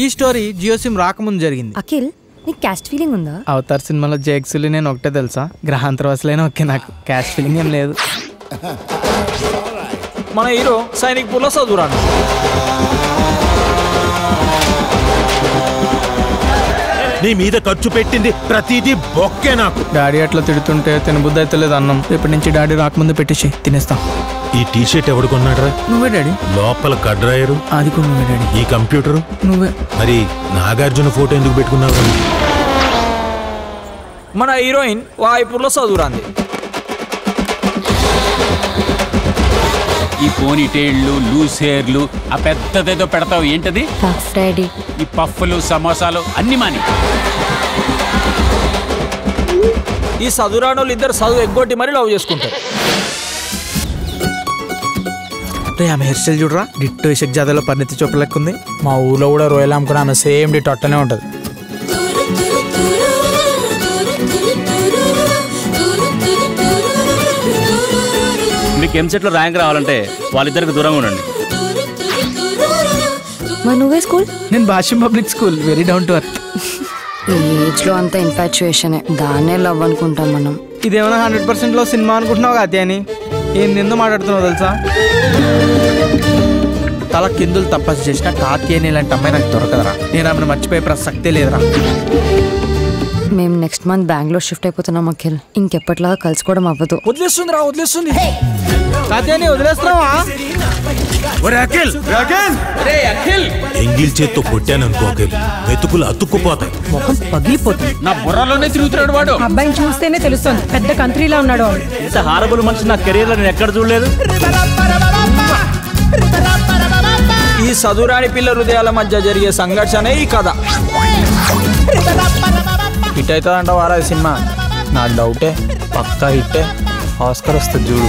ఈ story Jio SIM రాకముందు జరిగింది. అఖిల్, నీకు క్యాస్ట్ ఫీలింగ్ ఉందా? అవతార్ సినిమాలో జేక్సులి నేను ఒకటే తెలుసా, గ్రహాంతరవాసులైనా ఓకే, నాకు క్యాస్ట్ ఫీలింగ్ ఏం లేదు. మన హీరో సైనిక్ పూర్లో చదువురాను. నీ మీద ఖర్చు పెట్టింది ప్రతిదీ బొక్కే. నాకు డాడీ అట్లా తిడుతుంటే తినబుద్ధి అయితే లేదు అన్నం. రేపటి నుంచి డాడీ రాకముందు పెట్టేసి తినేస్తాం. ఈ టీషర్ట్ ఎవడు కొన్నాడు రా? నువ్వే డాడీ. లోపల కడ్రాయరు అది కూడా నువ్వే డాడీ. ఈ కంప్యూటర్ నువ్వే. మరి నాగార్జున ఫోటో ఎందుకు పెట్టుకున్నావు? మన హీరోయిన్ వాయిపూర్లో చదువురాంది. ఈ పోనీ టైళ్ళు, లూస్ హెయిర్లు, ఆ పెద్దదేదో పెడతావు ఏంటది? ఈ పఫ్ఫులు, సమోసాలు అన్ని మాని. ఈ చదువురానోళ్ళు ఇద్దరు చదువు ఎగ్గొట్టి మరీ లవ్ చేసుకుంటారు. ఆమె హెయిర్ స్టైల్ చూడరా, డిట్టో ఇషక్ జాదాలో పరిణితి చోప్రా లెక్క ఉంది. మా ఊళ్ళో కూడా రొయ్యలు అమ్ముకుని ఆమె సేమ్ డిట్ అట్టనే ఉంటుంది. మీకు ఎంసెట్లో ర్యాంక్ రావాలంటే వాళ్ళిద్దరికి దూరంగా ఉండండి. మరి నువ్వే స్కూల్? నేను Bhashyam public school, very down to earth. ఈ ఏజ్ లో అంతా ఇన్ఫాచ్యుయేషన్, దాన్నే లవ్ అనుకుంటాం మనం. ఇదేమైనా 100% లో సినిమా అనుకుంటున్నావు కదా అని ఏం నిందో మాట్లాడుతున్నావు తెలుసా? తల కిందులు తపస్సు చేసిన కాకి అని ఇలాంటి అమ్మాయి నాకు దొరకదరా. నేను ఆమెను మర్చిపోయే ప్రసక్తే లేదురా. మేము నెక్స్ట్ మంత్ బెంగళూరు షిఫ్ట్ అయిపోతున్నాం అఖిల్. ఇంకెప్పటిలాగా కలుసుకోవడం అవ్వదు. వదిలేస్తుంది రా, వదిలేస్తుంది. కాకి వదిలేస్తున్నావా? ఎంగిల్ చేత్తో కొట్టాననుకో అఖిల్, మెతుకులు అతుక్కుపోతాయి. ముఖం పగిలిపోతుంది. నా బుర్రలోనే తిరుగుతున్నాడు వాడు. అబ్బాయిని చూస్తేనే తెలుస్తుంది పెద్ద కంట్రీలో ఉన్నాడు. ఇంత హారబుల్ మనిషి నా కెరీర్లో నేను ఎక్కడ చూడలేదు. ఈ చదువురాని పిల్ల హృదయాల మధ్య జరిగే సంఘర్షణే ఈ కథ. హిట్ అవుతుందంట వారా సినిమా? నాకు డౌటే, పక్కా హిట్టే. ఆస్కర్ వస్తుంది చూడు.